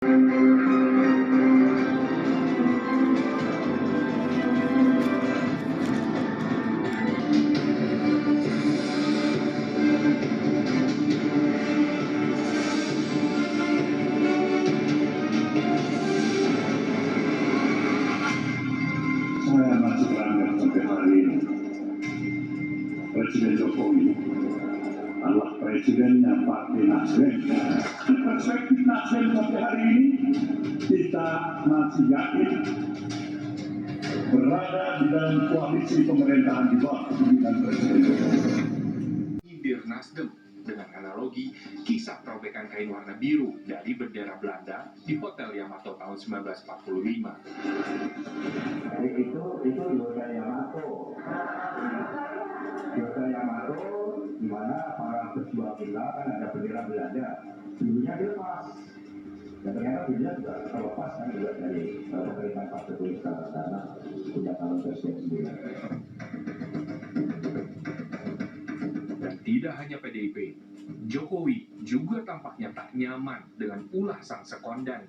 Saya masih beranggap sampai hari ini Presiden Jokowi adalah presidennya Partai Nasdem. Perspektif Nasdem sampai hari ini kita masih yakin berada di dalam koalisi pemerintahan di bawah kepemimpinan Presiden Jokowi. Nyindir Nasdem dengan analogi kisah perobekan kain warna biru dari bendera Belanda di Hotel Yamato tahun 1945. Itu Hotel Yamato. Hotel Yamato di mana para pejuang Belanda kan ada bendera Belanda. Dulunya dilepas. Dan ternyata dunia juga terlepas kan juga dari pemerintahan Pak Jokowi sekarang karena punya calon presiden sendiri. Dan tidak hanya PDIP, Jokowi juga tampaknya tak nyaman dengan ulah sang sekondan.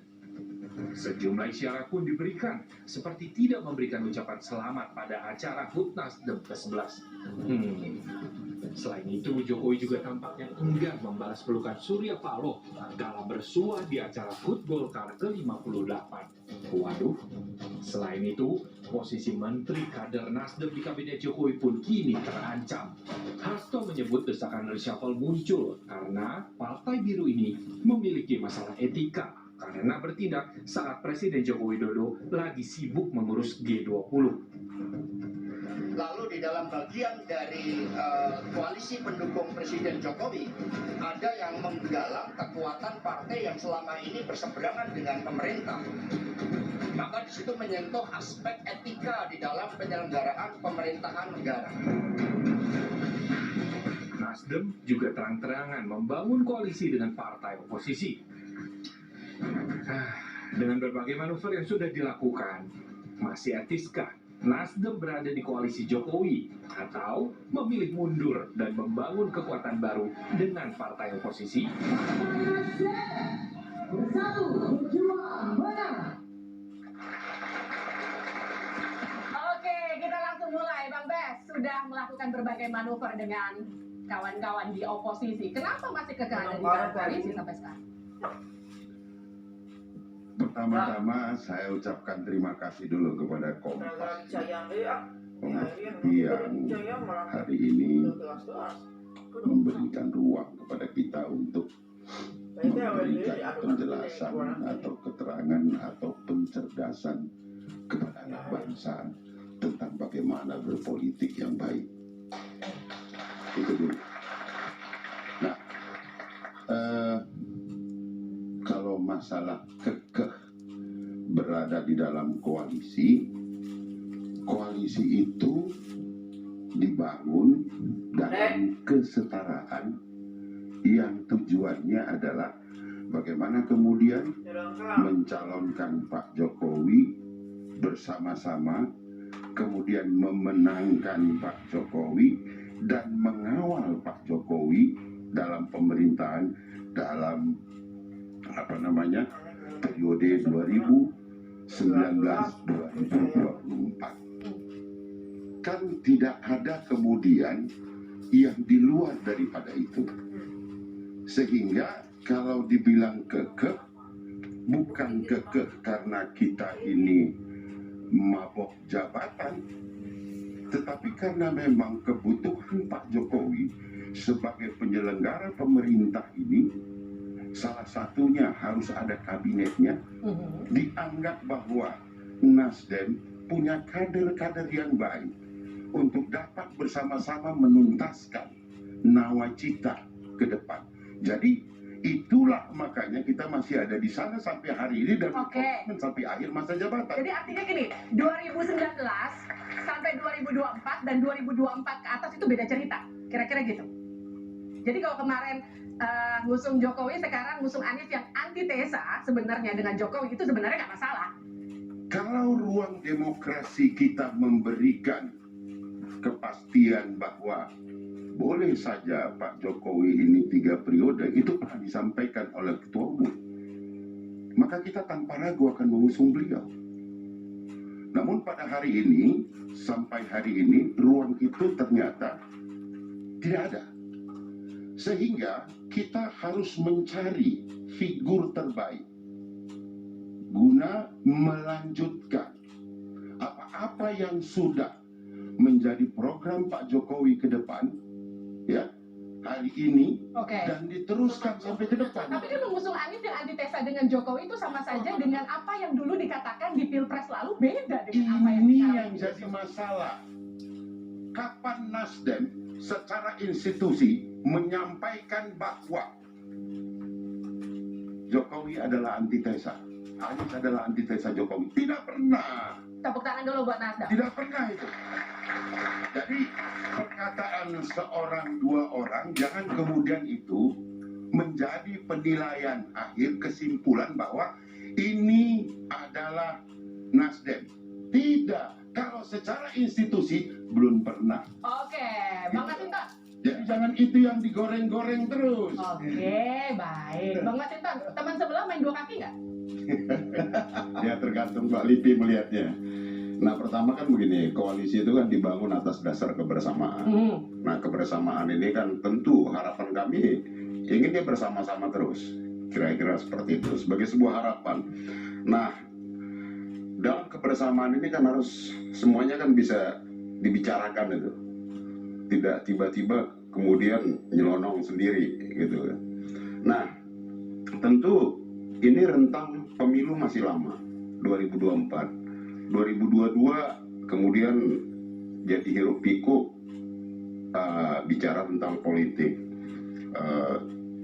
Sejumlah isyarat pun diberikan, seperti tidak memberikan ucapan selamat pada acara HUT Nasdem ke-11. Selain itu, Jokowi juga tampaknya enggan membalas pelukan Surya Paloh kala bersuah di acara HUT Golkar ke-58. Waduh, selain itu, posisi Menteri Kader Nasdem di Kabinet Jokowi pun kini terancam. Hasto menyebut desakan reshuffle muncul karena Partai Biru ini memiliki masalah etika karena bertindak saat Presiden Joko Widodo lagi sibuk mengurus G20. Lalu di dalam bagian dari koalisi pendukung Presiden Jokowi, ada yang menggalang kekuatan partai yang selama ini berseberangan dengan pemerintah. Maka di situ menyentuh aspek etika di dalam penyelenggaraan pemerintahan negara. Nasdem juga terang-terangan membangun koalisi dengan partai oposisi. Dengan berbagai manuver yang sudah dilakukan, masih etiskah Nasdem berada di koalisi Jokowi atau memilih mundur dan membangun kekuatan baru dengan partai oposisi? Bersatu berjuang menang. Oke, kita langsung mulai. Bang Bes sudah melakukan berbagai manuver dengan kawan-kawan di oposisi. Kenapa masih kekeh ada di dalam koalisi sampai sekarang? Pertama-tama saya ucapkan terima kasih dulu kepada Kompas yang hari ini memberikan ruang kepada kita untuk memberikan penjelasan atau keterangan atau pencerdasan kepada anak bangsa tentang bagaimana berpolitik yang baik. Itu dulu. Nah, kalau masalah kekeh berada di dalam koalisi itu dibangun dalam kesetaraan yang tujuannya adalah bagaimana kemudian mencalonkan Pak Jokowi bersama-sama, kemudian memenangkan Pak Jokowi dan mengawal Pak Jokowi dalam pemerintahan dalam periode 2019-2024. Kan tidak ada kemudian yang di luar daripada itu. Sehingga kalau dibilang kekeh, bukan kekeh karena kita ini mabok jabatan, tetapi karena memang kebutuhan Pak Jokowi sebagai penyelenggara pemerintah ini, salah satunya harus ada kabinetnya. Dianggap bahwa Nasdem punya kader-kader yang baik untuk dapat bersama-sama menuntaskan nawacita ke depan. Jadi itulah makanya kita masih ada di sana sampai hari ini dan sampai akhir masa jabatan. Jadi artinya gini, 2019 sampai 2024 dan 2024 ke atas itu beda cerita, kira-kira gitu. Jadi kalau kemarin ngusung Jokowi, sekarang ngusung Anies yang antitesa sebenarnya dengan Jokowi, itu sebenarnya nggak masalah. Kalau ruang demokrasi kita memberikan kepastian bahwa boleh saja Pak Jokowi ini 3 periode, itu pernah disampaikan oleh Ketua Umum. maka kita tanpa ragu akan mengusung beliau. Namun pada hari ini, sampai hari ini, ruang itu ternyata tidak ada. Sehingga kita harus mencari figur terbaik guna melanjutkan apa-apa yang sudah menjadi program Pak Jokowi ke depan, ya, hari ini, dan diteruskan sampai ke depan. Tapi kan mengusung Anies yang antitesa dengan Jokowi itu sama saja dengan apa yang dulu dikatakan di Pilpres lalu, beda dengan apa yang Ini sekarang yang jadi masalah. Kapan Nasdem secara institusi menyampaikan bahwa Jokowi adalah antitesa, Anies adalah antitesa Jokowi? Tidak pernah. Tepuk tangan dulu buat Nasdem. Tidak pernah itu. Jadi perkataan seorang dua orang jangan kemudian itu menjadi penilaian akhir, kesimpulan bahwa ini adalah Nasdem. Tidak. Kalau secara institusi belum pernah. Oke, Bang Masinton. Jadi jangan itu yang digoreng-goreng terus. Oke, baik. Bang Masinton, teman sebelah main dua kaki nggak? Ya tergantung Mbak Lipi melihatnya. Nah pertama kan begini, koalisi itu kan dibangun atas dasar kebersamaan. Nah kebersamaan ini kan tentu harapan kami ingin dia bersama-sama terus. Kira-kira seperti itu, sebagai sebuah harapan. Nah dalam kebersamaan ini kan harus semuanya kan bisa dibicarakan itu. Tidak tiba-tiba kemudian nyelonong sendiri gitu. Nah tentu ini rentang pemilu masih lama, 2024. 2022 kemudian jadi hiruk pikuk bicara tentang politik.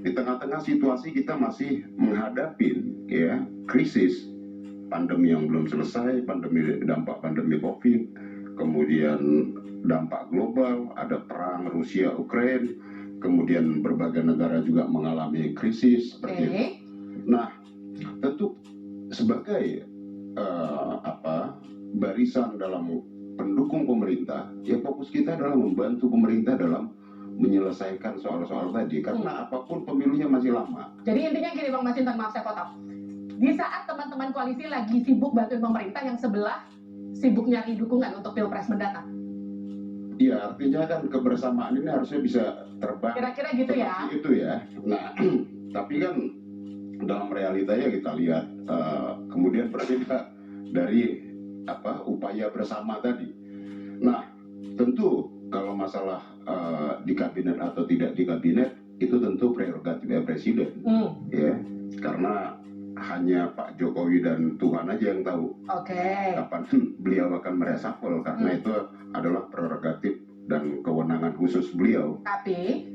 Di tengah-tengah situasi kita masih menghadapi ya krisis pandemi yang belum selesai, dampak pandemi COVID, kemudian dampak global, ada perang Rusia Ukraina, kemudian berbagai negara juga mengalami krisis seperti itu. Nah, tentu sebagai barisan dalam pendukung pemerintah, ya fokus kita adalah membantu pemerintah dalam menyelesaikan soal-soal tadi, karena apapun pemilunya masih lama. Jadi intinya gini Bang Masinton, maaf saya potong. Di saat teman-teman koalisi lagi sibuk bantuin pemerintah, yang sebelah sibuk nyari dukungan untuk Pilpres mendatang. Iya, artinya kan kebersamaan ini harusnya bisa terbang. Kira-kira gitu ya. Itu ya. Nah, tapi kan dalam realitanya kita lihat kemudian berbeda dari upaya bersama tadi. Nah, tentu kalau masalah di kabinet atau tidak di kabinet itu tentu prerogatif presiden, ya, karena hanya Pak Jokowi dan Tuhan aja yang tahu kapan beliau akan mereshuffle, karena itu adalah prerogatif dan kewenangan khusus beliau. Tapi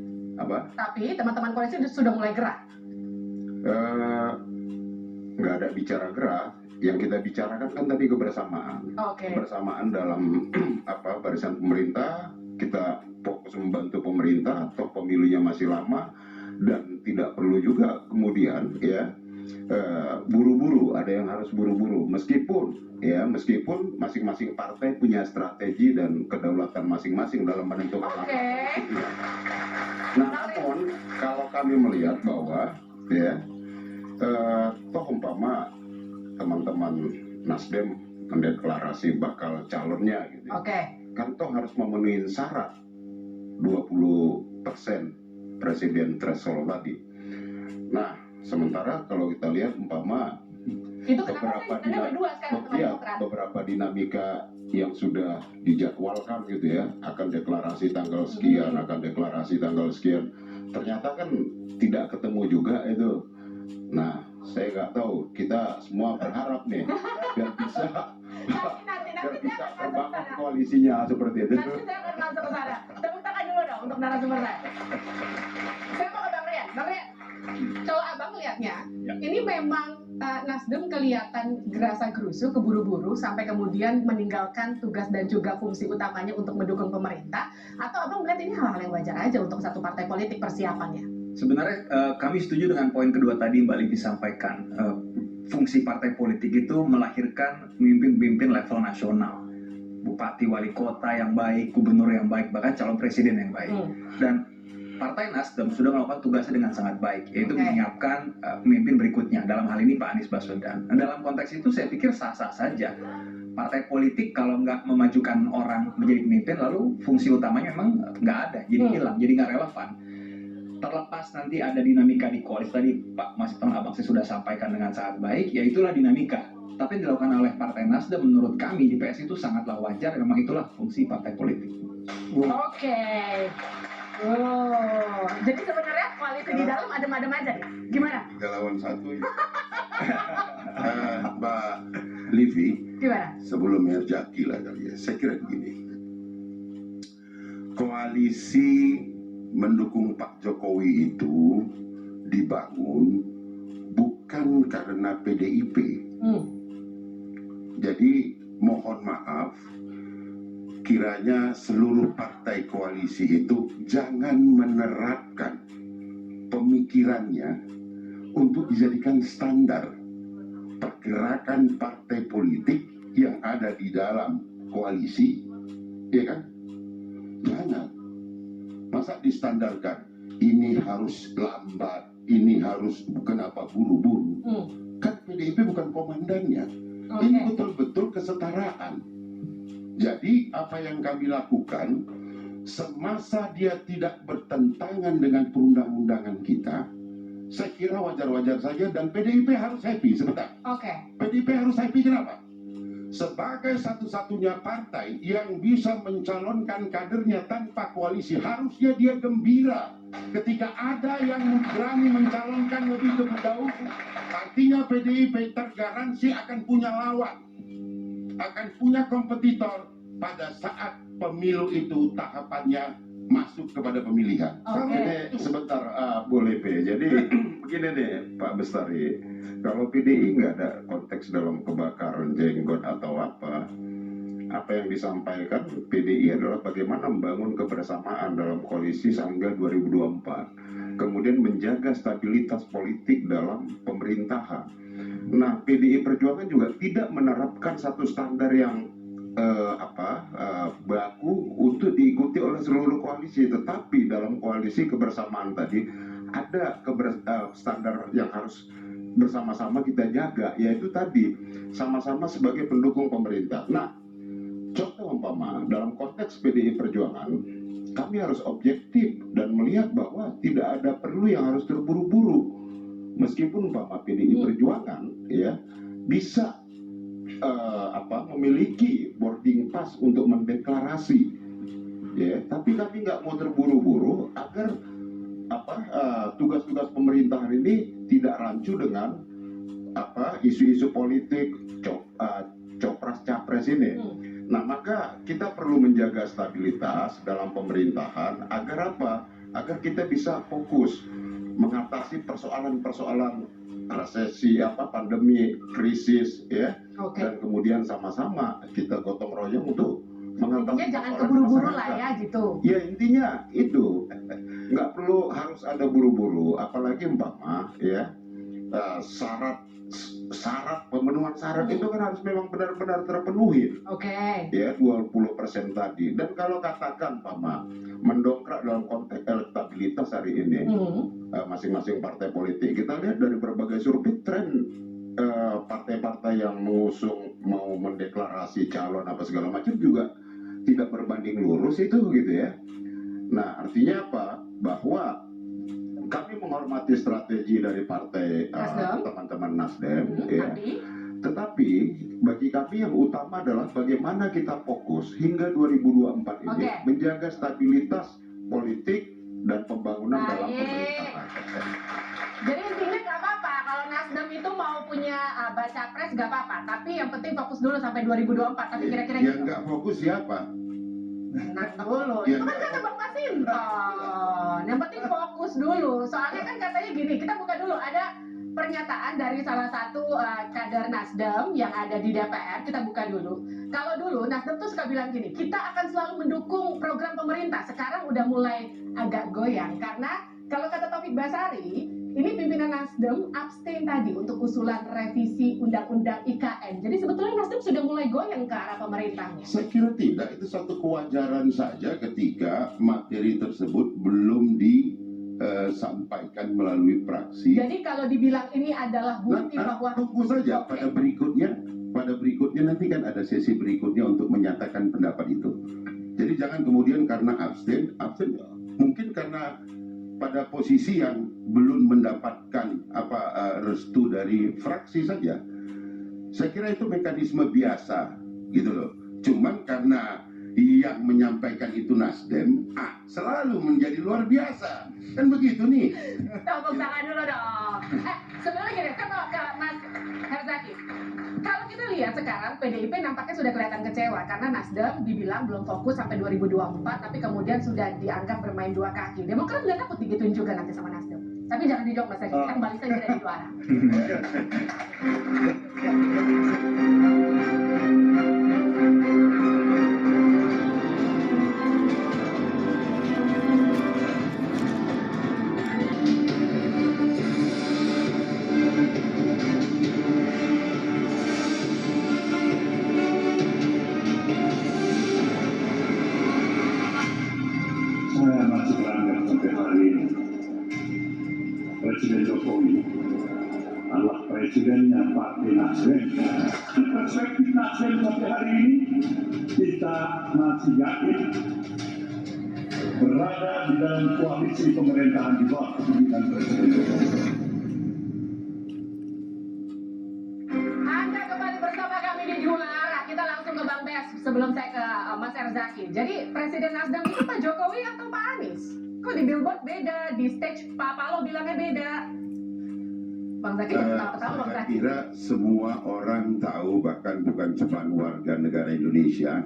teman-teman koalisi sudah mulai gerak. Nggak ada bicara gerak, yang kita bicarakan kan tadi kebersamaan. Kebersamaan dalam barisan pemerintah, kita fokus membantu pemerintah, atau pemilunya masih lama dan tidak perlu juga kemudian ya buru-buru, ada yang harus buru-buru, meskipun masing-masing partai punya strategi dan kedaulatan masing-masing dalam menentukan langkah. Nah, namun kalau kami melihat bahwa ya toh umpama teman-teman Nasdem mendeklarasi bakal calonnya gitu. Kan toh harus memenuhi syarat 20% presiden threshold tadi. Nah, sementara kalau kita lihat umpama itu beberapa dinamika yang sudah dijadwalkan gitu ya, akan deklarasi tanggal sekian, ternyata kan tidak ketemu juga itu. Nah, saya nggak tahu, kita semua berharap nih biar bisa terbangun koalisinya seperti itu. Nanti saya akan masuk ke sana. Tepuk tangan dulu dong untuk narasumber saya. Saya mau ke Bang Rian. Bang Rian, kalau abang lihatnya, ini memang Nasdem kelihatan gerasa gerusu, keburu-buru, sampai kemudian meninggalkan tugas dan juga fungsi utamanya untuk mendukung pemerintah, atau abang melihat ini hal-hal yang wajar aja untuk satu partai politik persiapannya? Sebenarnya kami setuju dengan poin kedua tadi Mbak Livi sampaikan. Fungsi partai politik itu melahirkan pemimpin-pemimpin level nasional, bupati, wali kota yang baik, gubernur yang baik, bahkan calon presiden yang baik. Dan Partai Nasdem sudah melakukan tugasnya dengan sangat baik, yaitu Oke. menyiapkan pemimpin berikutnya. Dalam hal ini Pak Anies Baswedan. Nah, dalam konteks itu saya pikir sah-sah saja. Partai politik kalau nggak memajukan orang menjadi pemimpin, lalu fungsi utamanya memang nggak ada, jadi hilang, jadi nggak relevan. Terlepas nanti ada dinamika di koalisi, tadi Pak Mas Ibton Abang saya sudah sampaikan dengan sangat baik, ya itulah dinamika. Tapi yang dilakukan oleh Partai Nasdem menurut kami di PS itu sangatlah wajar, memang itulah fungsi partai politik. Oke. Oh, jadi sebenarnya koalisi di dalam adem-adem aja nih. Gimana? 3 lawan 1 ya. Mbak Livi, Gimana? sebelum Herjaki lah kali ya, saya kira begini. Koalisi mendukung Pak Jokowi itu dibangun bukan karena PDIP. Jadi mohon maaf, kiranya seluruh partai koalisi itu jangan menerapkan pemikirannya untuk dijadikan standar pergerakan partai politik yang ada di dalam koalisi, ya kan? Jangan. Masa distandarkan ini harus lambat, ini harus kenapa buru-buru? Kan PDIP bukan komandannya. Ini betul-betul kesetaraan. Jadi apa yang kami lakukan semasa dia tidak bertentangan dengan perundang-undangan kita, saya kira wajar-wajar saja dan PDIP harus happy. Sebentar. PDIP harus happy kenapa? Sebagai satu-satunya partai yang bisa mencalonkan kadernya tanpa koalisi, harusnya dia gembira ketika ada yang berani mencalonkan lebih dahulu. Artinya PDIP tergaransi akan punya lawan, akan punya kompetitor pada saat pemilu itu tahapannya masuk kepada pemilihan. Ini sebentar, boleh P. Jadi begini nih Pak Bestari, kalau PDI nggak ada konteks dalam kebakaran jenggot atau apa yang disampaikan PDI adalah bagaimana membangun kebersamaan dalam koalisi sampai 2024, kemudian menjaga stabilitas politik dalam pemerintahan. Nah, PDI Perjuangan juga tidak menerapkan satu standar yang baku untuk diikuti oleh seluruh koalisi, tetapi dalam koalisi kebersamaan tadi ada standar yang harus bersama-sama kita jaga, yaitu tadi sama-sama sebagai pendukung pemerintah. Nah, contoh umpama dalam konteks PDI Perjuangan, kami harus objektif dan melihat bahwa tidak ada perlu yang harus terburu-buru. Meskipun umpama PDI Perjuangan ya bisa memiliki boarding pass untuk mendeklarasi, ya, tapi kami nggak mau terburu-buru agar tugas-tugas pemerintahan ini tidak rancu dengan isu-isu politik copras capres ini. Nah, maka kita perlu menjaga stabilitas dalam pemerintahan agar agar kita bisa fokus mengatasi persoalan-persoalan resesi, pandemi, krisis, ya, dan kemudian sama-sama kita gotong royong untuk mengatasi. Intinya jangan keburu-buru lah ya, gitu. Ya intinya itu, nggak perlu harus ada buru-buru, apalagi umpama, ya, syarat pemenuhan syarat itu kan harus memang benar-benar terpenuhi. Ya, 20% tadi. Dan kalau katakan mendongkrak dalam konteks elektabilitas hari ini, masing-masing partai politik, kita lihat dari berbagai survei tren partai-partai yang mengusung mau mendeklarasi calon apa segala macam juga tidak berbanding lurus itu, gitu ya. Nah, artinya apa? Bahwa kami menghormati strategi dari partai teman-teman Nasdem, ya. Tetapi bagi kami yang utama adalah bagaimana kita fokus hingga 2024 ini menjaga stabilitas politik dan pembangunan dalam pemerintahan. Jadi intinya nggak apa-apa kalau Nasdem itu mau punya baca pres nggak apa-apa, tapi yang penting fokus dulu sampai 2024. Tapi kira-kira yang nggak fokus siapa? Tenang dulu, itu kan kata Bang Masinton. Yang penting fokus dulu. Soalnya kan katanya gini, kita buka dulu, ada pernyataan dari salah satu kader Nasdem yang ada di DPR. Kita buka dulu. Kalau dulu Nasdem tuh suka bilang gini, kita akan selalu mendukung program pemerintah. Sekarang udah mulai agak goyang karena kalau kata Taufik Basari, ini pimpinan dengan Nasdem abstain tadi untuk usulan revisi Undang-Undang IKN. Jadi sebetulnya Nasdem sudah mulai goyang ke arah pemerintahnya. Saya kira tidak, itu satu kewajaran saja ketika materi tersebut belum disampaikan melalui praksi. Jadi kalau dibilang ini adalah bukti bahwa tunggu saja pada berikutnya nanti kan ada sesi berikutnya untuk menyatakan pendapat itu. Jadi jangan kemudian karena abstain mungkin karena pada posisi yang belum mendapatkan restu dari fraksi saja. Saya kira itu mekanisme biasa gitu loh. Cuman karena yang menyampaikan itu Nasdem, selalu menjadi luar biasa. Kan begitu nih. tepuk tangan dulu dong. Sebenarnya gini, kan ke Mas Herzaki. Kalau kita lihat sekarang PDIP nampaknya sudah kelihatan kecewa karena Nasdem dibilang belum fokus sampai 2024, tapi kemudian sudah dianggap bermain dua kaki. Demokrat nggak takut digituin juga nanti sama Nasdem. Tapi jangan dijawab Mas Herzaki, kan balisnya tidak di dua arah. Saya masih beranggap sampai hari ini Presiden Jokowi adalah presidennya Partai Nasdem. Di perspektif Nasdem sampai hari ini kita masih yakin berada di dalam koalisi pemerintahan di bawah kepemimpinan Presiden Jokowi. Anda kembali bersama kami di Dua Arah. Kita langsung ke Bang Bes sebelum saya ke Mas Herzaki. Jadi Presiden Nasdem itu Pak Jokowi atau Pak Anies? Kok di billboard beda, di stage Pak Paloh bilangnya beda. Bang Zaki ketawa-ketawa Bang Saya Zaki. kira semua orang tahu, bahkan bukan cuma warga negara Indonesia,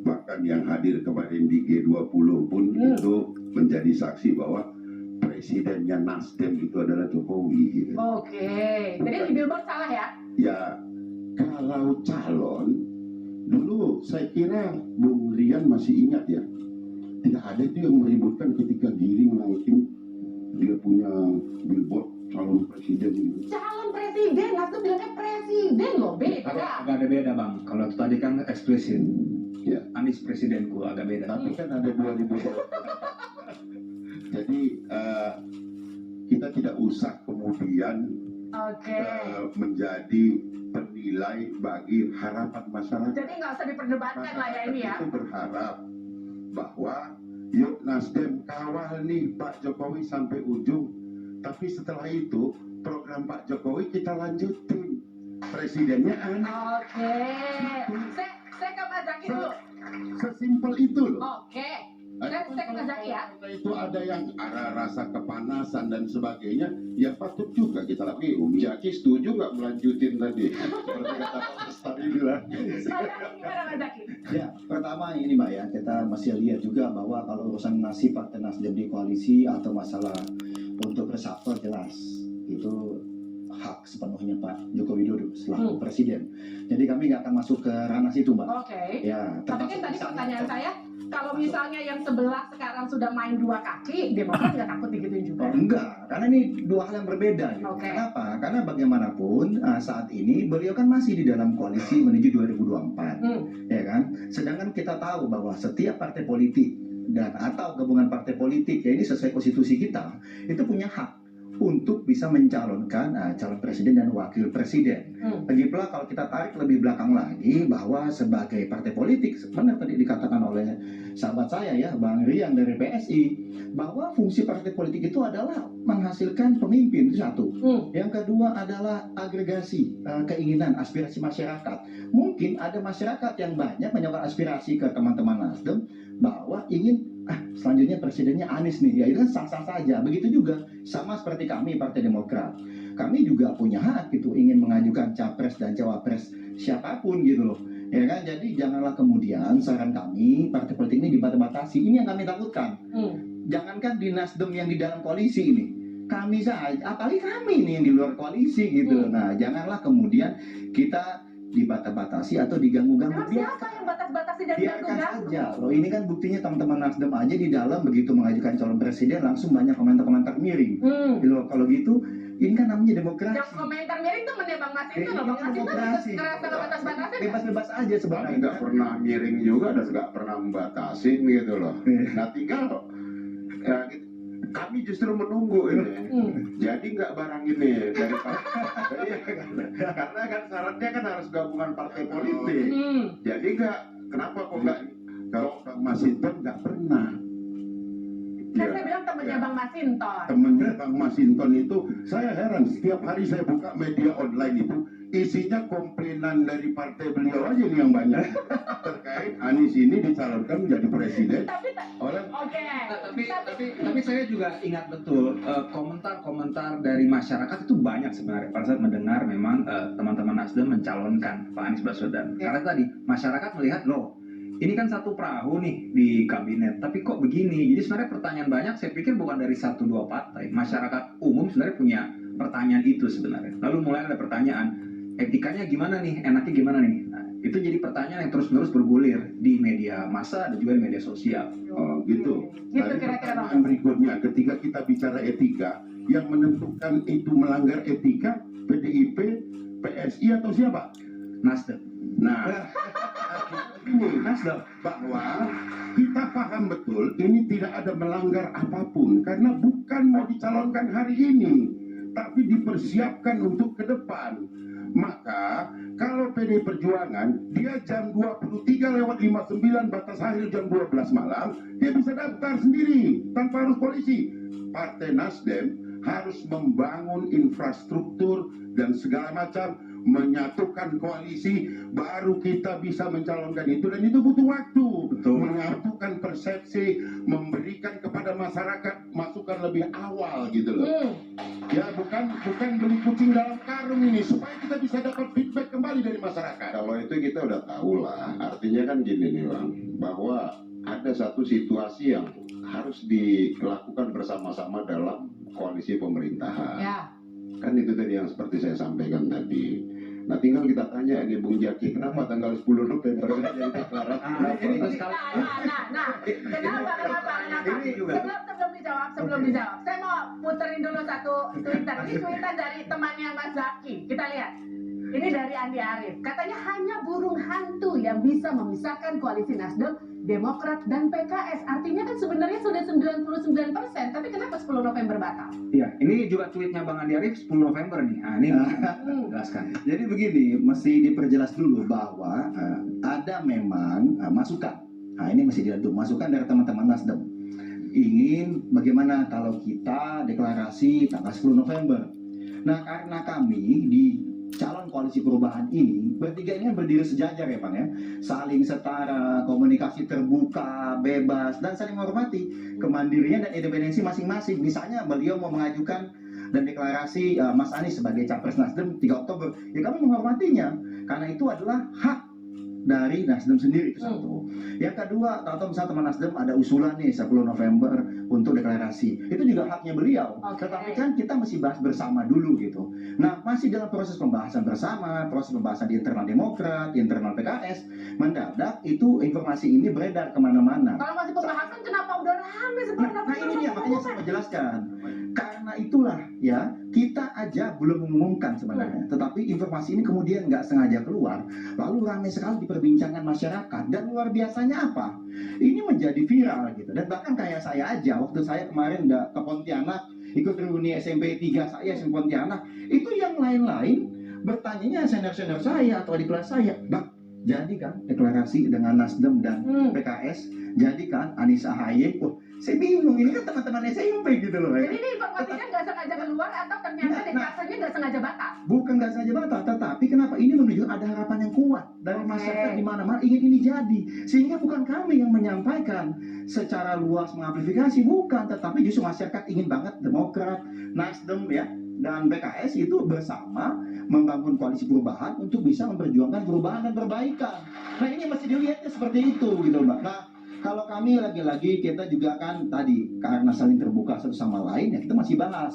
bahkan yang hadir kemarin di G20 pun itu menjadi saksi bahwa presidennya Nasdem itu adalah Jokowi gitu. Oke. Jadi di billboard salah ya? Ya kalau calon dulu saya kira Bung Rian masih ingat ya, tidak ada itu yang meributkan ketika Giring naikin dia punya billboard calon presiden gitu. Calon presiden, Nasdem bilangnya presiden loh, beda. Agak ada beda bang. Kalau tadi kan eksplisit. Ya. Anies presidenku agak beda. Tapi kan ada 2000. Jadi kita tidak usah kemudian menjadi penilai bagi harapan masyarakat. Jadi nggak usah diperdebatkan lah ya ini ya. Itu berharap bahwa yuk Nasdem kawal nih Pak Jokowi sampai ujung. Tapi setelah itu program Pak Jokowi kita lanjutin. Presidennya Anies. Oke. Saya ke Mas Zaki dulu. Sesimpel itu loh. Oke. Saya ke Mas Zaki ya. Kalau itu ada yang rasa kepanasan dan sebagainya, ya patut juga kita lakukan. Umi Zaki setuju nggak melanjutin tadi? Seperti kata Pak Lestari bilang. Mas Zaki, gimana Mas Zaki? Ya, pertama ini Mbak ya, kita masih lihat juga bahwa kalau urusan nasib Partai Nasdem di koalisi atau masalah untuk reshuffle jelas itu hak sepenuhnya Pak Joko Widodo selaku presiden. Jadi kami nggak akan masuk ke ranah situ Mbak. Oke. Ya, Tapi kan tadi pertanyaan saya, kalau misalnya yang sebelah sekarang sudah main dua kaki, Demokrat nggak takut digituin juga? Enggak, karena ini dua hal yang berbeda. Gitu. Oke. Kenapa? Karena bagaimanapun saat ini beliau kan masih di dalam koalisi menuju 2024, ya kan? Sedangkan kita tahu bahwa setiap partai politik dan atau gabungan partai politik ya ini sesuai konstitusi kita itu punya hak untuk bisa mencalonkan calon presiden dan wakil presiden. Lagi pula kalau kita tarik lebih belakang lagi bahwa sebagai partai politik, benar tadi dikatakan oleh sahabat saya ya, Bang Rian dari PSI, bahwa fungsi partai politik itu adalah menghasilkan pemimpin, itu satu. Yang kedua adalah agregasi keinginan, aspirasi masyarakat. Mungkin ada masyarakat yang banyak menyampaikan aspirasi ke teman-teman Nasdem bahwa ingin selanjutnya presidennya Anies nih, ya itu kan sah-sah saja. Begitu juga sama seperti kami Partai Demokrat, kami juga punya hak gitu ingin mengajukan capres dan cawapres siapapun gitu loh, ya kan. Jadi janganlah kemudian saran kami partai politik ini dibatasi. Ini yang kami takutkan. Jangankan di Nasdem yang di dalam koalisi ini, kami saja, apalagi kami nih yang di luar koalisi gitu. Nah janganlah kemudian kita dibatasi atau diganggu-ganggu. Emang siapa yang batas-batasi dan Biarkan ganggu-ganggu? saja loh, ini kan buktinya teman-teman Nasdem aja di dalam begitu mengajukan calon presiden langsung banyak komentar-komentar miring. Kalau gitu Ini kan namanya demokrasi. Yang komentar miring tuh temennya Bang Mas itu loh. Bang Mas itu Demokrasi. ngerasa batas-batasnya. Bebas-bebas aja Kami sebenarnya. nggak pernah miring juga dan nggak pernah membatasin gitu loh. Nah tinggal ya, kami justru menunggu ini. Jadi nggak barang ini dari karena kan syaratnya kan harus gabungan partai politik. Jadi nggak kenapa kok nggak kalau Bang Masinton nggak pernah. Kan saya bilang temennya Bang Masinton. Temennya Bang Masinton itu, saya heran setiap hari saya buka media online itu isinya komplainan dari partai beliau aja nih yang banyak terkait Anies ini dicalonkan menjadi presiden oleh Oke. Tapi saya juga ingat betul komentar-komentar dari masyarakat itu banyak sebenarnya pada saat mendengar memang teman-teman Nasdem mencalonkan Pak Anies Baswedan. Karena tadi masyarakat melihat loh, ini kan satu perahu nih di kabinet, tapi kok begini? Jadi sebenarnya pertanyaan banyak saya pikir bukan dari 1-2 partai. Masyarakat umum sebenarnya punya pertanyaan itu sebenarnya. Lalu mulai ada pertanyaan, etikanya gimana nih? Enaknya gimana nih? Nah, itu jadi pertanyaan yang terus-menerus bergulir di media massa dan juga di media sosial. oh, gitu. Gitu Tapi kira-kira pertanyaan berikutnya, ketika kita bicara etika, yang menentukan itu melanggar etika, PDIP, PSI atau siapa? Nasdem. Nah, ini bahwa kita paham betul ini tidak ada melanggar apapun karena bukan mau dicalonkan hari ini, tapi dipersiapkan untuk ke depan. Maka kalau PD Perjuangan dia jam 23:59 batas akhir jam 12 malam dia bisa daftar sendiri tanpa harus polisi. Partai Nasdem harus membangun infrastruktur dan segala macam, menyatukan koalisi, baru kita bisa mencalonkan itu, dan itu butuh waktu. Menyatukan persepsi, memberikan kepada masyarakat masukan lebih awal gitu loh. Ya bukan beli kucing dalam karung ini, supaya kita bisa dapat feedback kembali dari masyarakat. Kalau itu kita udah tahu lah. Artinya kan gini nih Bang, bahwa ada satu situasi yang harus dilakukan bersama-sama dalam koalisi pemerintahan. Ya. Kan itu tadi yang seperti saya sampaikan tadi. Nah tinggal kita tanya ini Bung Jaki, kenapa tanggal 10 November nggak jadi deklarasi? Kenapa? Sebelum dijawab, saya mau puterin dulu satu Twitter. Ini Twitter dari temannya Mas Zaki. Kita lihat. Ini dari Andi Arief. Katanya hanya burung hantu yang bisa memisahkan koalisi Nasdem, Demokrat, dan PKS. Artinya kan sebenarnya sudah 99%, tapi kenapa 10 November batal? Iya, ini juga tweetnya Bang Andi Arief 10 November nih. Nah, ini jelaskan. Jadi begini, mesti diperjelas dulu bahwa ada memang masukan. Nah ini mesti dilihat dulu, masukan dari teman-teman Nasdem. Ingin bagaimana kalau kita deklarasi tanggal 10 November. Nah karena kami di calon koalisi perubahan ini bertiga ini berdiri sejajar ya Bang ya, saling setara, komunikasi terbuka, bebas, dan saling menghormati kemandirian dan independensi masing-masing. Misalnya beliau mau mengajukan dan deklarasi Mas Anies sebagai capres Nasdem 3 Oktober, ya kami menghormatinya karena itu adalah hak dari Nasdem sendiri, itu satu. Yang kedua, atau misalnya teman Nasdem ada usulan nih 10 November untuk deklarasi, itu juga haknya beliau. Tetapi kan kita mesti bahas bersama dulu gitu. Nah, masih dalam proses pembahasan bersama, proses pembahasan di internal Demokrat, di internal PKS, mendadak itu informasi ini beredar kemana-mana. Kalau masih pembahasan, kenapa udah rame 10 November? Nah ini dia, makanya saya menjelaskan. Karena itulah ya, kita aja belum mengumumkan sebenarnya. Tetapi informasi ini kemudian nggak sengaja keluar, lalu ramai sekali diperbincangkan masyarakat. Dan luar biasanya apa? Ini menjadi viral gitu. Dan bahkan kayak saya aja, waktu saya kemarin udah ke Pontianak, ikut reuni SMP 3 saya di Pontianak, itu yang lain-lain bertanyanya senior-senior saya atau di kelas saya, Bang, jadi kan deklarasi dengan Nasdem dan PKS, jadi kan Anies AHY, saya bingung, ini kan teman-teman SMP gitu loh. Jadi ini informasinya nggak sengaja keluar atau ternyata deklarasinya nggak sengaja batal? Bukan nggak sengaja batal, tetapi kenapa ini menunjukkan ada harapan yang kuat dari masyarakat di mana-mana ingin ini jadi, sehingga bukan kami yang menyampaikan secara luas mengamplifikasi, bukan, tetapi justru masyarakat ingin banget Demokrat, Nasdem ya dan PKS itu bersama membangun koalisi perubahan untuk bisa memperjuangkan perubahan dan perbaikan. Nah ini mesti dilihatnya seperti itu gitu Mbak. Nah kalau kami lagi-lagi kita juga kan tadi karena saling terbuka satu sama lain ya kita masih bahas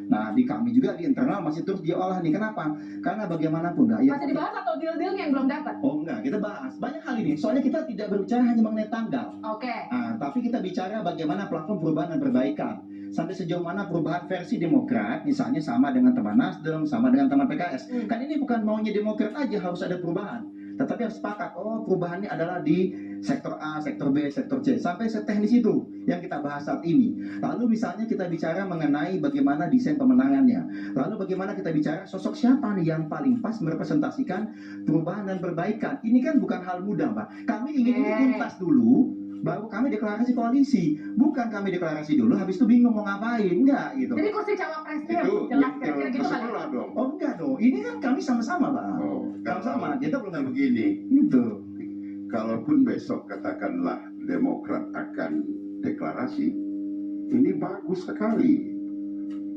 Nah, di kami juga di internal masih terus diolah nih. Kenapa? Karena bagaimanapun ya. Masih dibahas atau deal-dealnya yang belum dapat? Oh enggak, kita bahas banyak hal ini. Soalnya kita tidak berbicara hanya mengenai tanggal. Oke. Tapi kita bicara bagaimana platform perubahan dan perbaikan. Sampai sejauh mana perubahan versi Demokrat, misalnya sama dengan teman Nasdem, sama dengan teman PKS. Kan ini bukan maunya Demokrat aja harus ada perubahan. Tetapi harus sepakat, perubahannya adalah di sektor A, sektor B, sektor C. Sampai seteknis itu yang kita bahas saat ini. Lalu misalnya kita bicara mengenai bagaimana desain pemenangannya. Lalu bagaimana kita bicara sosok siapa nih yang paling pas merepresentasikan perubahan dan perbaikan. Ini kan bukan hal mudah, Mbak. Kami ingin ini tuntas dulu, baru kami deklarasi koalisi. Bukan kami deklarasi dulu, habis itu bingung mau ngapain. Enggak gitu. Jadi kursi cawapresnya Itu jelas yang kira-kira gitu kali. tersebelah dong. Oh enggak dong, ini kan kami sama-sama, Pak. Sama-sama, kita belum begini, gitu. kalaupun besok katakanlah Demokrat akan deklarasi, ini bagus sekali.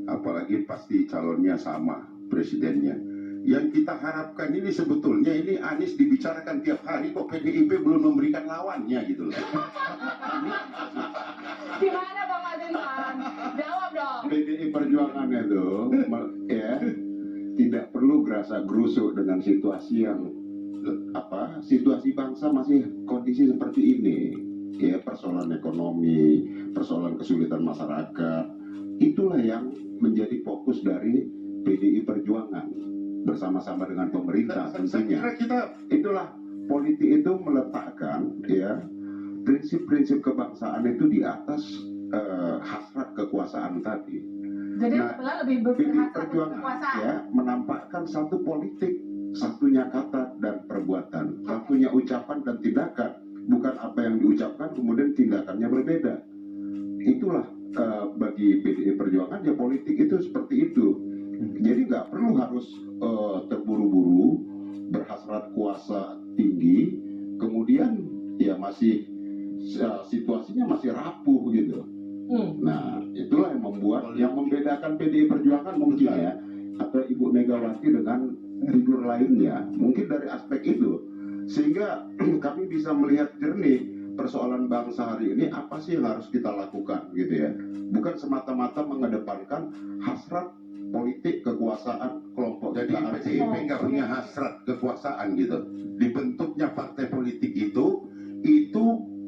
Apalagi pasti calonnya sama, presidennya. Yang kita harapkan ini sebetulnya ini Anies dibicarakan tiap hari, kok PDIP belum memberikan lawannya gitu loh. Gimana Bang Masinton? Jawab dong. PDI Perjuangan itu ya tidak perlu gerasa gerusuk dengan situasi yang situasi bangsa masih kondisi seperti ini, ya, persoalan ekonomi, persoalan kesulitan masyarakat, itulah yang menjadi fokus dari PDI Perjuangan bersama-sama dengan pemerintah tentunya. Itulah politik itu meletakkan ya prinsip-prinsip kebangsaan itu di atas hasrat kekuasaan tadi. Jadi lebih PDI berhasrat Perjuangan kekuasaan. ya menampakkan satu politik, satunya kata dan perbuatan, satunya ucapan dan tindakan, bukan apa yang diucapkan kemudian tindakannya berbeda. Itulah bagi PDI Perjuangan ya politik itu seperti itu. Jadi nggak perlu harus terburu-buru berhasrat kuasa tinggi, kemudian ya masih situasinya masih rapuh gitu. Nah, itulah yang membuat, yang membedakan PDI Perjuangan mungkin ya, atau Ibu Megawati dengan figur lainnya, mungkin dari aspek itu, sehingga kami bisa melihat jernih persoalan bangsa hari ini apa sih yang harus kita lakukan gitu ya, bukan semata-mata mengedepankan hasrat politik kekuasaan kelompok. Jadi PDIP nggak punya hasrat kekuasaan gitu. Dibentuknya partai politik itu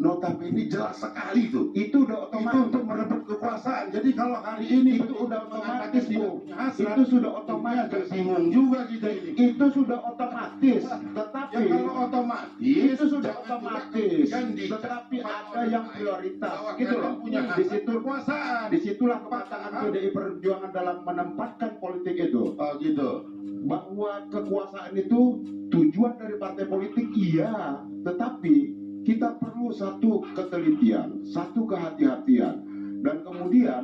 notabene jelas sekali tuh. Itu udah otomatis Itu untuk merebut kekuasaan. Jadi kalau hari ini itu udah otomatis, Bu. hasrat, Itu sudah otomatis. tersinggung juga kita ini. Itu sudah otomatis. Tetapi Ya kalau otomatis itu sudah otomatis. Kan Tetapi ada yang prioritas. bahwa Gitu loh. kalian punya Di hasrat situ kekuasaan. disitulah kematangan PDI Perjuangan dalam menempatkan politik itu. Oh gitu. Bahwa kekuasaan itu tujuan dari partai politik, iya, tetapi kita perlu satu ketelitian, satu kehati-hatian, dan kemudian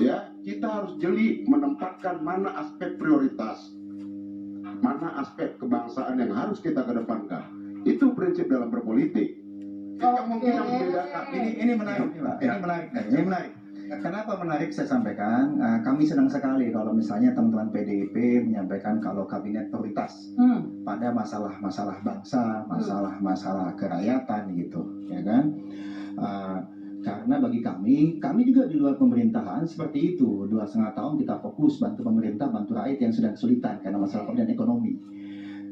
ya kita harus jeli menempatkan mana aspek prioritas, mana aspek kebangsaan yang harus kita kedepankan. Itu prinsip dalam berpolitik. Itu mungkin yang membedakan. Ini menarik nih, Pak. Ini menarik. Ini menarik. Kenapa menarik saya sampaikan? Kami senang sekali kalau misalnya teman-teman PDIP menyampaikan kalau kabinet prioritas pada masalah-masalah bangsa, masalah-masalah kerakyatan gitu, ya kan? Karena bagi kami juga di luar pemerintahan seperti itu. 2,5 tahun kita fokus bantu pemerintah, bantu rakyat yang sedang kesulitan karena masalah dan ekonomi.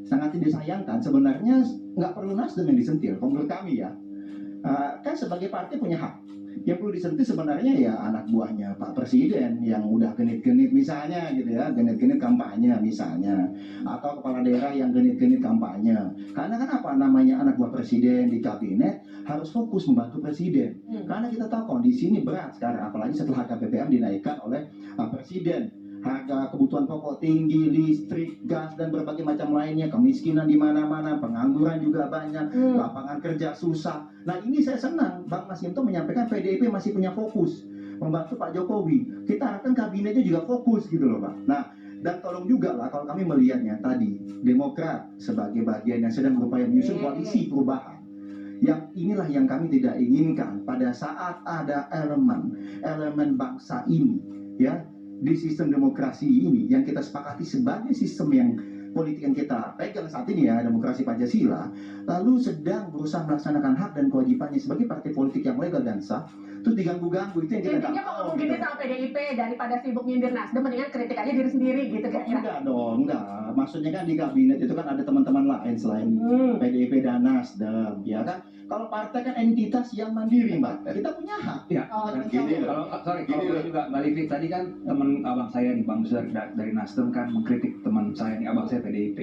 Sangat disayangkan sebenarnya nggak perlu Nasdem yang disentil, menurut kami ya. Kan sebagai partai punya hak. Yang perlu disentuh sebenarnya ya anak buahnya Pak Presiden yang udah genit-genit misalnya gitu ya, genit-genit kampanye misalnya, atau kepala daerah yang genit-genit kampanye. Karena kan apa namanya anak buah Presiden di kabinet harus fokus membantu Presiden. Karena kita tahu kondisi ini berat sekarang, apalagi setelah harga BBM dinaikkan oleh Presiden. Harga kebutuhan pokok tinggi, listrik, gas, dan berbagai macam lainnya, kemiskinan di mana-mana, pengangguran juga banyak, lapangan kerja susah. Nah ini saya senang, Bang Masinton menyampaikan PDIP masih punya fokus membantu Pak Jokowi. Kita harapkan kabinetnya juga fokus gitu loh Pak. Nah, dan tolong juga lah kalau kami melihatnya tadi, Demokrat sebagai bagian yang sedang berupaya menyusun koalisi perubahan. Yang inilah yang kami tidak inginkan pada saat ada elemen bangsa ini, ya, di sistem demokrasi ini yang kita sepakati sebagai sistem yang politik yang kita pegang saat ini ya, demokrasi Pancasila, lalu sedang berusaha melaksanakan hak dan kewajibannya sebagai partai politik yang legal dan sah, terus diganggu-ganggu, itu yang kita Intinya nggak mau mau ngomong gini gitu. sama PDIP daripada sibuk nyindir Nasdem, mendingan kritik aja diri sendiri gitu kira-kira. Enggak dong, enggak. Maksudnya kan di kabinet itu kan ada teman-teman lain selain PDIP dan Nasdem, ya kan? Kalau partai kan entitas yang mandiri, Mbak. Kita punya hak. Ya, Oh, Gini kalau loh. boleh juga Mbak Livi, tadi kan teman abang saya nih Bang Besar dari Nasdem kan mengkritik teman saya nih, abang saya PDIP.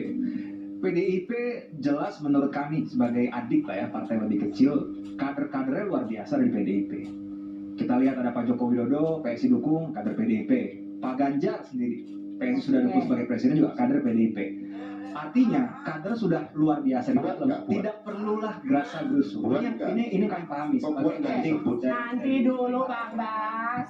PDIP jelas menurut kami sebagai adik lah ya, partai lebih kecil, kader-kadernya luar biasa dari PDIP. Kita lihat ada Pak Joko Widodo, PSI dukung, kader PDIP. Pak Ganjar sendiri, PSI sudah dukung sebagai presiden juga kader PDIP. Artinya kader sudah luar biasa di dalam, tidak perlulah gerasa gerusu. Ini kami pahami sebagai adik. Nanti dulu Bang Bas.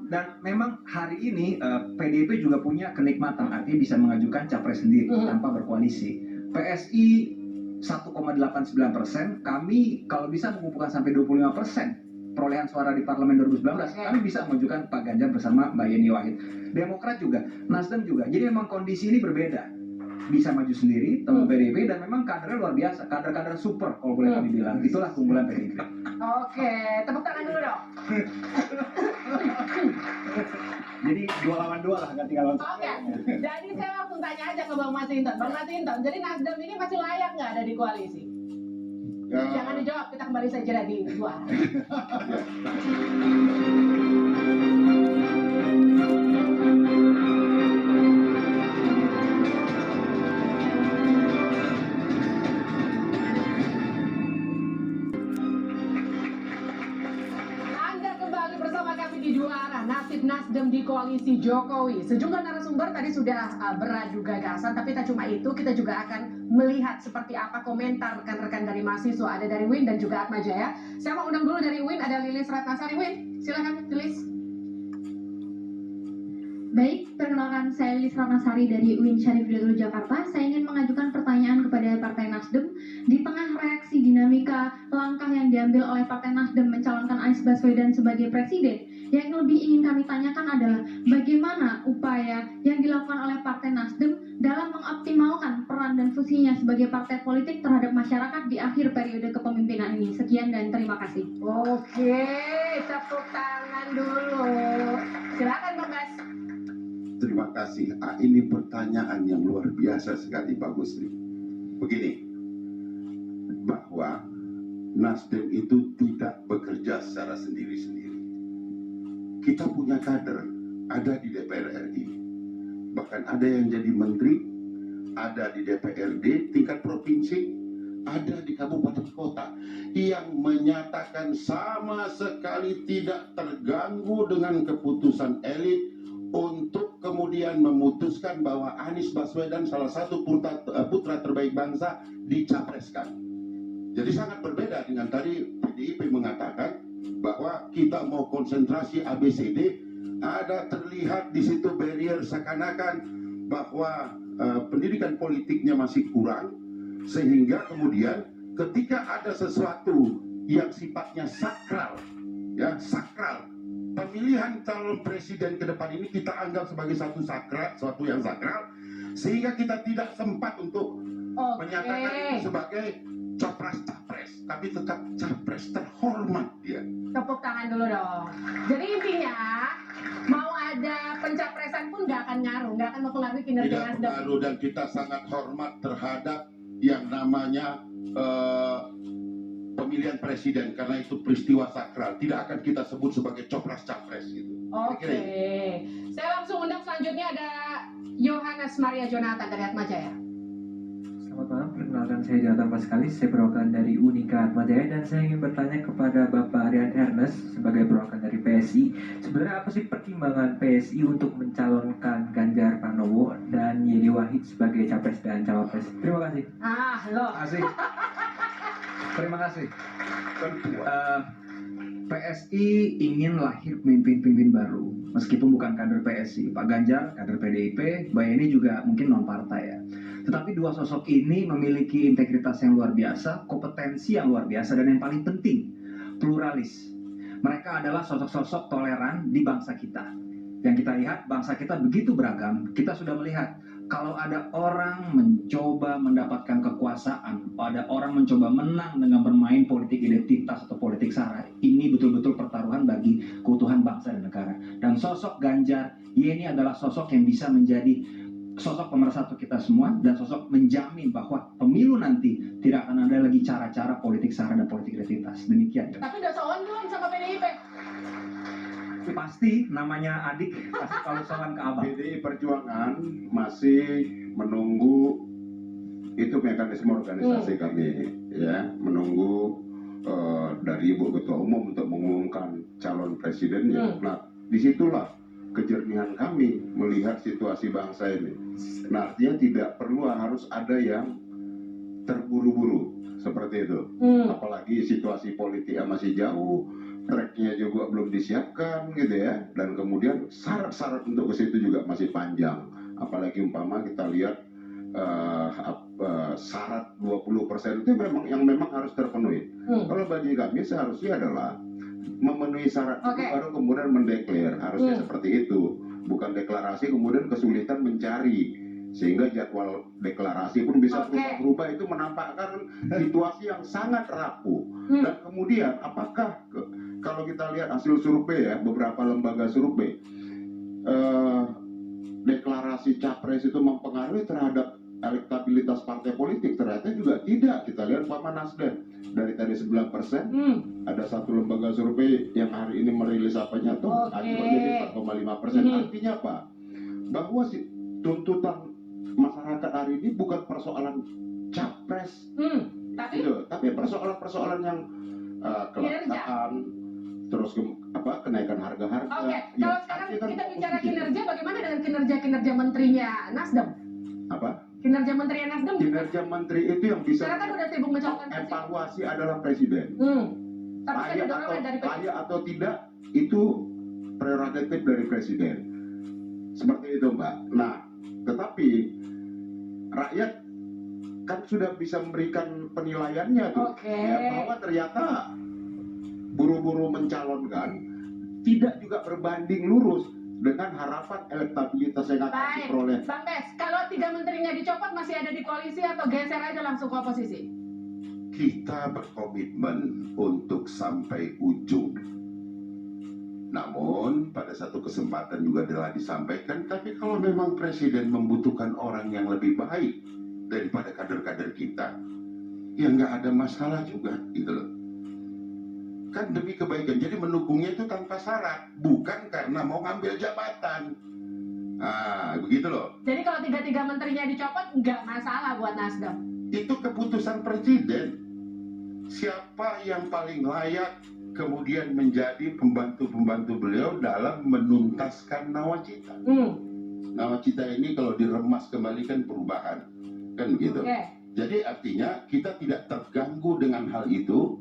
Dan memang hari ini PDIP juga punya kenikmatan, artinya bisa mengajukan capres sendiri tanpa berkoalisi. PSI 1,89%, kami kalau bisa mengumpulkan sampai 25% perolehan suara di parlemen 2019, kami bisa mengajukan Pak Ganjar bersama Mbak Yeni Wahid. Demokrat juga, Nasdem juga. Jadi memang kondisi ini berbeda. Bisa maju sendiri, teman PDIP, dan memang kadernya luar biasa, kader-kader super kalau boleh kami bilang. Itulah keunggulan PDIP. Oke, tepuk tangan dulu dong. Jadi 2 lawan 2 lah, ganti lawan. Oke, jadi saya langsung tanya aja ke Bang Masinton. Bang Masinton, jadi Nasdem ini masih layak nggak ada di koalisi? Jangan dijawab, kita kembali saja di luar. Anda kembali bersama kami di Juara, nasib Nasdem di koalisi Jokowi. Sejumlah narasumber tadi sudah beradu gagasan, tapi tak cuma itu, kita juga akan melihat seperti apa komentar rekan-rekan dari mahasiswa. Ada dari Win dan juga Atma Jaya. Saya mau undang dulu dari Win, ada Lilis Ratnasari. Win, silakan Lilis. Baik, perkenalkan saya Lilis Ratnasari dari UIN Syarif Hidayatullah Jakarta. Saya ingin mengajukan pertanyaan kepada Partai Nasdem. Di tengah reaksi dinamika langkah yang diambil oleh Partai Nasdem mencalonkan Anies Baswedan sebagai presiden, yang lebih ingin kami tanyakan adalah bagaimana upaya yang dilakukan oleh Partai Nasdem dalam mengoptimalkan peran dan fungsinya sebagai partai politik terhadap masyarakat di akhir periode kepemimpinan ini. Sekian dan terima kasih. Oke, tepuk tangan dulu. Silakan Bang Bas. Terima kasih. Ini pertanyaan yang luar biasa sekali, Pak Gusri. Begini, bahwa Nasdem itu tidak bekerja secara sendiri-sendiri. Kita punya kader, ada di DPR RI. Bahkan ada yang jadi menteri, ada di DPRD tingkat provinsi, ada di kabupaten kota, yang menyatakan sama sekali tidak terganggu dengan keputusan elit untuk kemudian memutuskan bahwa Anies Baswedan salah satu putra terbaik bangsa dicapreskan. Jadi sangat berbeda dengan tadi PDIP mengatakan bahwa kita mau konsentrasi ABCD, ada terlihat di situ barrier seakan-akan bahwa pendidikan politiknya masih kurang, sehingga kemudian ketika ada sesuatu yang sifatnya sakral, ya sakral, pemilihan calon presiden ke depan ini kita anggap sebagai suatu yang sakral, sehingga kita tidak sempat untuk menyatakan itu sebagai capres-capres, tapi tetap capres terhormat dia. Tepuk tangan dulu dong. Jadi intinya mau ada pencapresan pun nggak akan ngaruh, nggak akan mempengaruhi kinerja Tidak Nasdem. pengaruh, dan kita sangat hormat terhadap yang namanya pemilihan presiden, karena itu peristiwa sakral, tidak akan kita sebut sebagai capres-capres gitu. Oke, saya langsung undang selanjutnya ada Yohanes Maria Jonathan dari Atma Jaya. Selamat malam, perkenalkan saya Jonathan Paskalis, saya perwakilan dari Unika Atma Jaya, dan saya ingin bertanya kepada Bapak Rian Ernest sebagai perwakilan dari PSI. Sebenarnya apa sih pertimbangan PSI untuk mencalonkan Ganjar Pranowo dan Yeni Wahid sebagai capres dan cawapres? Terima kasih. Loh. Terima kasih. PSI ingin lahir pemimpin-pemimpin baru, meskipun bukan kader PSI. Pak Ganjar kader PDIP, Mbak Yeni juga mungkin non partai ya. Tetapi dua sosok ini memiliki integritas yang luar biasa, kompetensi yang luar biasa, dan yang paling penting, pluralis. Mereka adalah sosok-sosok toleran di bangsa kita. Yang kita lihat, bangsa kita begitu beragam. Kita sudah melihat Kalau ada orang mencoba mendapatkan kekuasaan, ada orang mencoba menang dengan bermain politik identitas atau politik sara, ini betul-betul pertaruhan bagi keutuhan bangsa dan negara. Dan sosok Ganjar ini adalah sosok yang bisa menjadi sosok pemersatu kita semua dan sosok menjamin bahwa pemilu nanti tidak akan ada lagi cara-cara politik sara dan politik identitas. Demikian. Tapi udah sowan belum sama PDIP? Pasti namanya adik pasti kalau sowan ke abang. PDI Perjuangan masih menunggu itu mekanisme organisasi kami, ya, menunggu dari Ibu Ketua Umum untuk mengumumkan calon presidennya. Nah, disitulah kejernihan kami melihat situasi bangsa ini. Nah, artinya tidak perlu harus ada yang terburu-buru seperti itu. Apalagi situasi politik yang masih jauh, tracknya juga belum disiapkan gitu ya, dan kemudian syarat-syarat untuk ke situ juga masih panjang. Apalagi umpama kita lihat syarat 20% itu memang harus terpenuhi. Kalau bagi kami seharusnya adalah memenuhi syarat itu baru kemudian mendeklar, harusnya seperti itu, bukan deklarasi kemudian kesulitan mencari sehingga jadwal deklarasi pun bisa berubah-ubah. Itu menampakkan situasi yang sangat rapuh. Dan kemudian apakah kalau kita lihat hasil survei ya, beberapa lembaga survei, deklarasi capres itu mempengaruhi terhadap elektabilitas partai politik? Ternyata juga tidak. Kita lihat Pak Nasdem dari tadi 9%, ada satu lembaga survei yang hari ini merilis apanya tuh jadi 4,5%. Artinya apa? Bahwa tuntutan masyarakat hari ini bukan persoalan capres, tapi persoalan-persoalan yang kelangkaan, terus kenaikan harga-harga. Kalau sekarang kita bicara kinerja, bagaimana dengan kinerja menterinya Nasdem? Apa? Kinerja menteri Nasdem? Kinerja menteri itu yang bisa kan udah sibuk mencalonkan evaluasi adalah presiden. Tapi kan dorongan dari layak atau tidak itu prerogatif dari presiden. Seperti itu, Mbak. Nah, tetapi rakyat kan sudah bisa memberikan penilaiannya tuh, ya, bahwa ternyata buru-buru mencalonkan tidak juga berbanding lurus dengan harapan elektabilitas yang akan diperoleh. Bang Bes, kalau 3 menterinya dicopot masih ada di koalisi atau geser aja langsung ke oposisi? Kita berkomitmen untuk sampai ujung. Namun pada satu kesempatan juga telah disampaikan, tapi kalau memang presiden membutuhkan orang yang lebih baik daripada kader-kader kita, ya nggak ada masalah juga, gitu loh. Kan demi kebaikan, jadi mendukungnya itu tanpa syarat, bukan karena mau ngambil jabatan. Nah, begitu loh. Jadi kalau 3 menterinya dicopot nggak masalah buat Nasdem? Itu keputusan presiden. Siapa yang paling layak kemudian menjadi pembantu-pembantu beliau dalam menuntaskan nawacita. Nawacita ini kalau diremas kembali kan perubahan, kan gitu. Jadi artinya kita tidak terganggu dengan hal itu,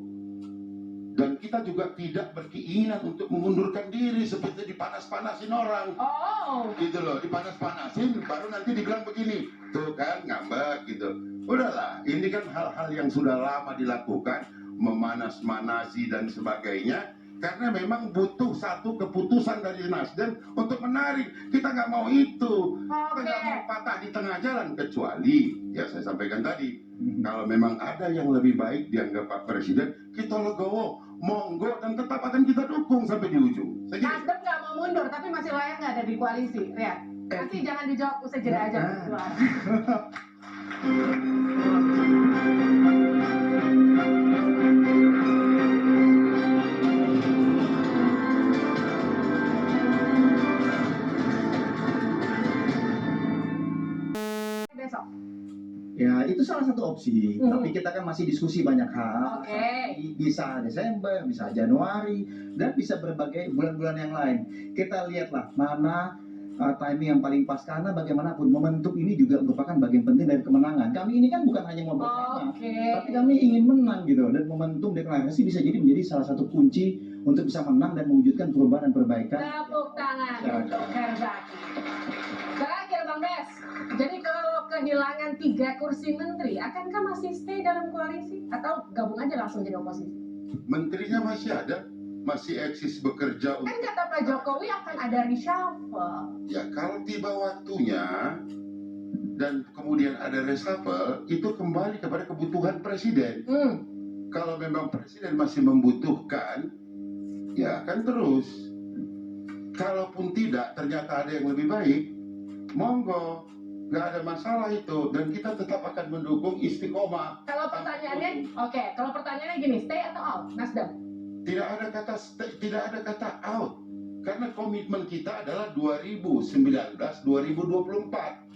dan kita juga tidak berkeinginan untuk mengundurkan diri seperti dipanas-panasin orang. Gitu loh, dipanas-panasin baru nanti dibilang begini, tuh kan ngambek gitu. Udahlah, ini kan hal-hal yang sudah lama dilakukan, memanas-manasi dan sebagainya, karena memang butuh satu keputusan dari Nasdem untuk menarik. Kita nggak mau itu, kita nggak mau patah di tengah jalan, kecuali ya saya sampaikan tadi, kalau memang ada yang lebih baik dianggap Pak Presiden, kita legowo, monggo, dan tetap akan kita dukung sampai di ujung. Nasdem nggak mau mundur, tapi masih layak nggak ada di koalisi, Rian? Nanti jangan dijawab, usai jeda aja. Besok. Ya, itu salah satu opsi. Tapi kita kan masih diskusi banyak hal. Bisa Desember, bisa Januari, dan bisa berbagai bulan-bulan yang lain. Kita lihatlah mana timing yang paling pas, karena bagaimanapun momentum ini juga merupakan bagian penting dari kemenangan. Kami ini kan bukan hanya mau bersama, tapi kami ingin menang gitu. Dan momentum deklarasi bisa jadi menjadi salah satu kunci untuk bisa menang dan mewujudkan perubahan dan perbaikan. Tepuk tangan untuk Herzaki. Terakhir Bang Bes, jadi kalau kehilangan 3 kursi menteri, akankah masih stay dalam koalisi atau gabung aja langsung jadi oposisi? Menterinya masih ada, masih eksis bekerja. Kan kata Pak Jokowi akan ada reshuffle. Ya kalau tiba waktunya dan kemudian ada reshuffle, itu kembali kepada kebutuhan presiden. Kalau memang presiden masih membutuhkan, ya kan terus. Kalaupun tidak, ternyata ada yang lebih baik, monggo, nggak ada masalah itu, dan kita tetap akan mendukung istiqomah. Kalau pertanyaannya, kalau pertanyaannya gini, stay atau out, Nasdem? Tidak ada kata stay, tidak ada kata out, karena komitmen kita adalah 2019-2024.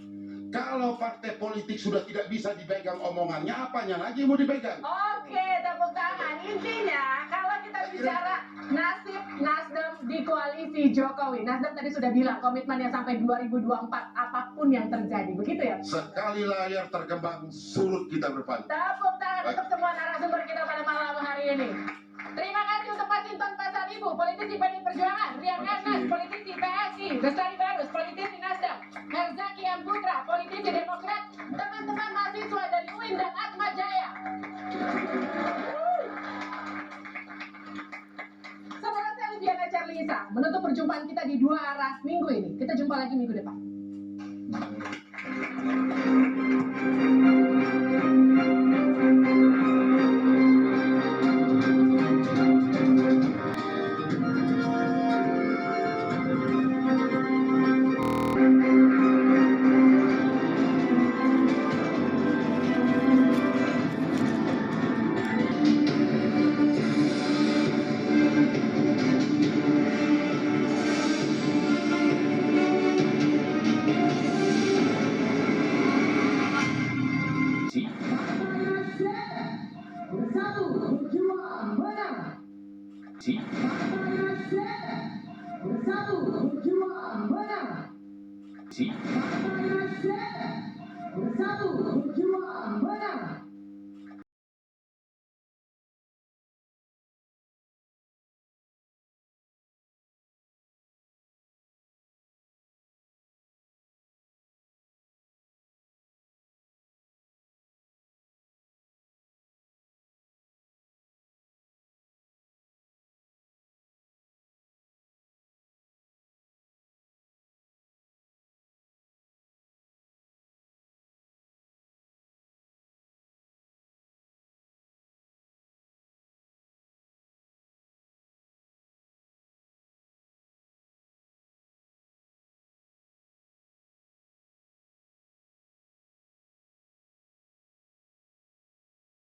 Kalau partai politik sudah tidak bisa dipegang omongannya, apanya lagi mau dipegang? Oke, tepuk tangan. Intinya, kalau kita bicara nasib Nasdem di koalisi Jokowi, Nasdem tadi sudah bilang komitmennya sampai 2024, apapun yang terjadi, begitu ya? Sekali layar terkembang, surut kita berpantang. Tepuk tangan untuk semua narasumber kita pada malam hari ini. Terima kasih untuk Masinton Pasar Ibu, politisi PDI Perjuangan, Rian Ernest, politisi PSI, Bestari Barus, politisi Nasdem, Herzaki M. Putra, politisi Demokrat, teman-teman mahasiswa dari UIN dan Atma Jaya. Saudara saya Liviana Charlisa, menutup perjumpaan kita di dua arah minggu ini. Kita jumpa lagi minggu depan. Bersatu berjuang benar.